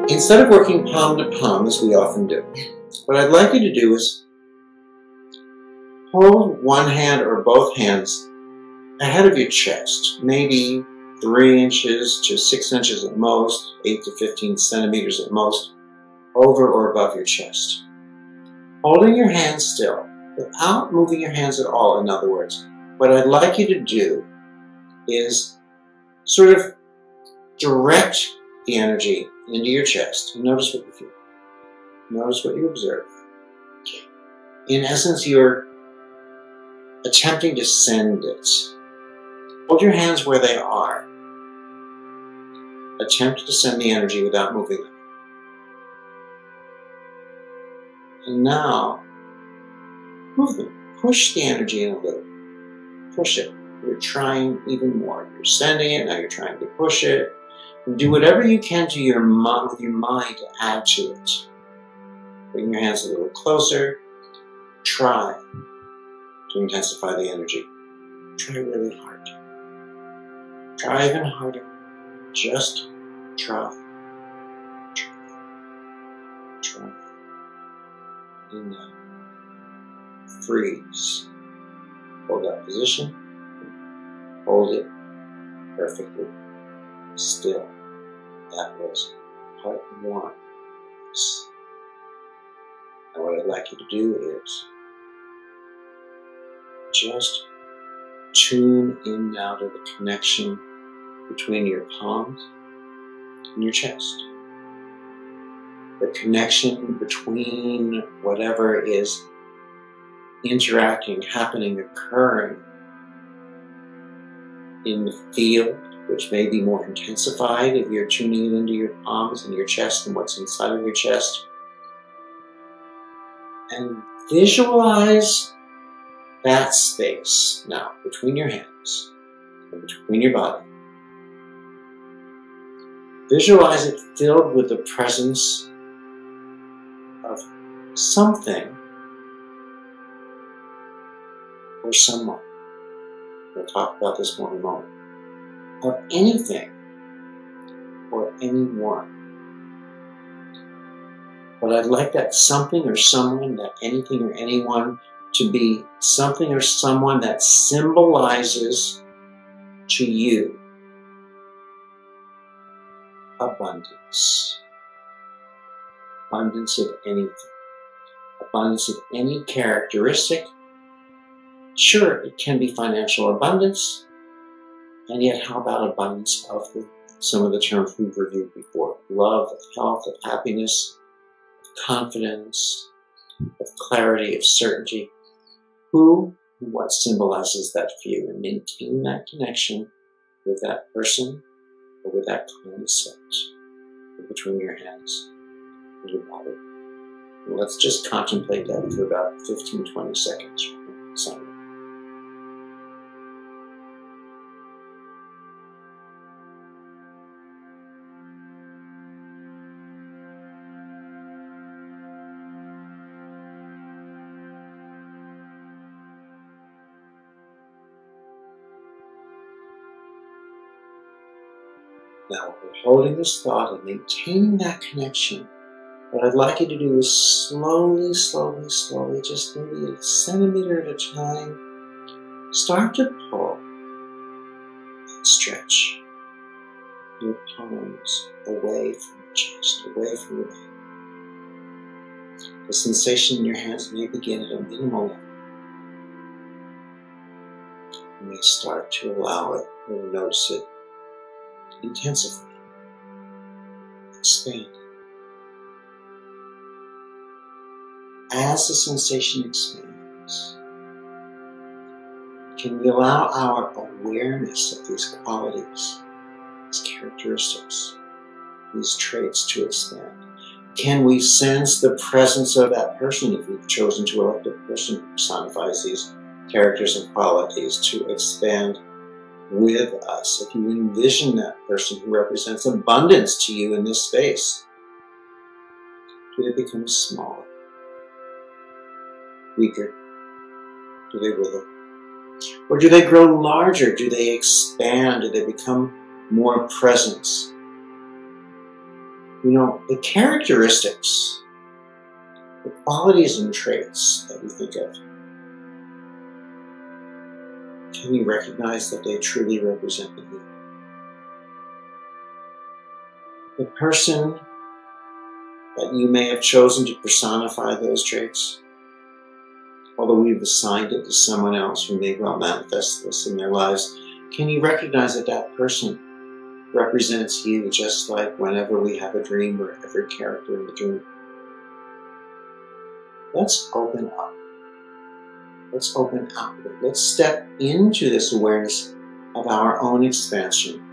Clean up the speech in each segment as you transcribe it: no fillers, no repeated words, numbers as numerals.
Instead of working palm to palm, as we often do, what I'd like you to do is hold one hand or both hands ahead of your chest, maybe 3 inches to 6 inches at most, 8 to 15 centimeters at most, over or above your chest. Holding your hands still, without moving your hands at all, in other words. What I'd like you to do is sort of direct the energy into your chest and notice what you feel. Notice what you observe. In essence, you're attempting to send it. Hold your hands where they are. Attempt to send the energy without moving them. And now, move them. Push the energy in a little. Push it. You're trying even more. You're sending it, now you're trying to push it. And do whatever you can to with your mind to add to it. Bring your hands a little closer. Try to intensify the energy. Try really hard. Try even harder. Just try. Try. And now, freeze. Hold that position. Hold it perfectly still. That was part 1. And what I'd like you to do is just tune in now to the connection between your palms and your chest. The connection between whatever is interacting, happening, occurring in the field, which may be more intensified if you're tuning it into your palms and your chest and what's inside of your chest. And visualize that space now between your hands and between your body. Visualize it filled with the presence of something or someone. We'll talk about this more in a moment. Of anything or anyone. But I'd like that something or someone, that anything or anyone, to be something or someone that symbolizes to you abundance. Abundance of anything. Abundance of any characteristic. Sure, it can be financial abundance, and yet how about abundance of some of the terms we've reviewed before? Love, of health, of happiness, of confidence, of clarity, of certainty. Who and what symbolizes that for you? And maintain that connection with that person or with that concept between your hands and your body. And let's just contemplate that for about 15-20 seconds. Now, we're holding this thought and maintaining that connection. What I'd like you to do is slowly, slowly, slowly, just maybe a centimeter at a time, start to pull and stretch your palms away from your chest, away from your body. The sensation in your hands may begin at a minimal level. You may start to allow it or notice it intensify, expand. As the sensation expands, can we allow our awareness of these qualities, these characteristics, these traits to expand? Can we sense the presence of that person, if we've chosen to elect a person who personifies these characters and qualities, to expand with us? If you envision that person who represents abundance to you in this space, do they become smaller, weaker? Do they wither? Or do they grow larger? Do they expand? Do they become more presence? You know, the characteristics, the qualities and traits that you think of, can you recognize that they truly represent you? The person that you may have chosen to personify those traits, although we've assigned it to someone else who may well manifest this in their lives, can you recognize that that person represents you, just like whenever we have a dream where every character in the dream? Let's open up. Let's open outward. Let's step into this awareness of our own expansion.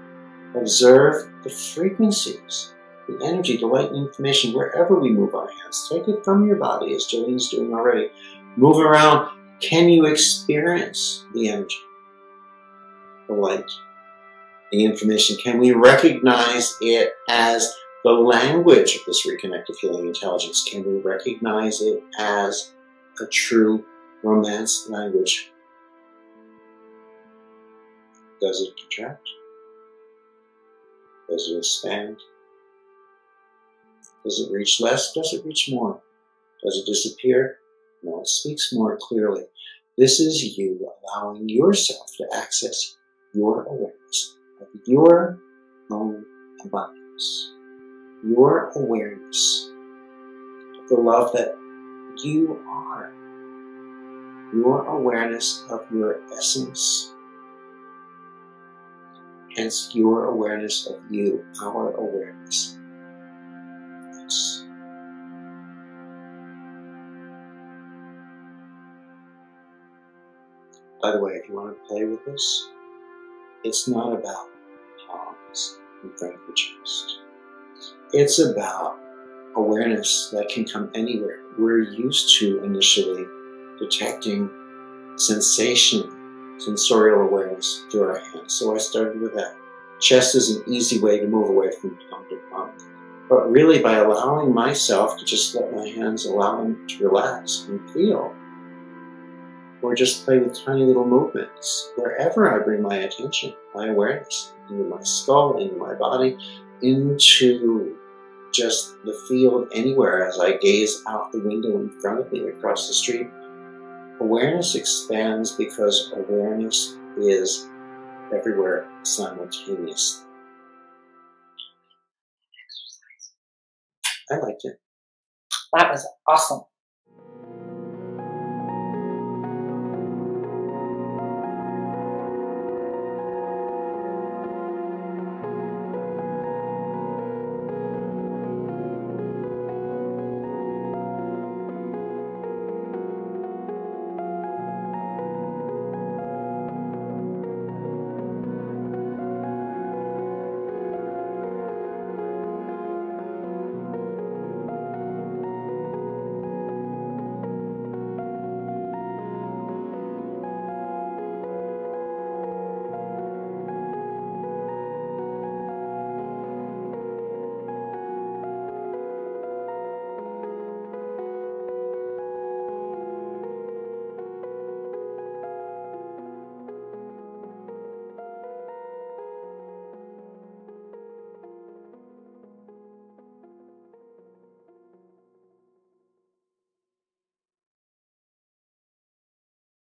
Observe the frequencies, the energy, the light, and information wherever we move our hands. Take it from your body, as Jillian's doing already. Move around. Can you experience the energy, the light, the information? Can we recognize it as the language of this reconnective healing intelligence? Can we recognize it as a true romance language? Does it contract? Does it expand? Does it reach less? Does it reach more? Does it disappear? No, it speaks more clearly. This is you allowing yourself to access your awareness of your own abundance, your awareness of the love that you are, your awareness of your essence, hence your awareness of you, our awareness. Yes. By the way, if you want to play with this, it's not about palms in front of your chest. It's about awareness that can come anywhere. We're used to initially detecting sensation, sensorial awareness through our hands. So I started with that. Chest is an easy way to move away from palm to palm. But really, by allowing myself to just let my hands allow them to relax and feel, or just play with tiny little movements, wherever I bring my attention, my awareness, into my skull, into my body, into just the field anywhere as I gaze out the window in front of me across the street. Awareness expands because awareness is everywhere simultaneously. I liked it. That was awesome.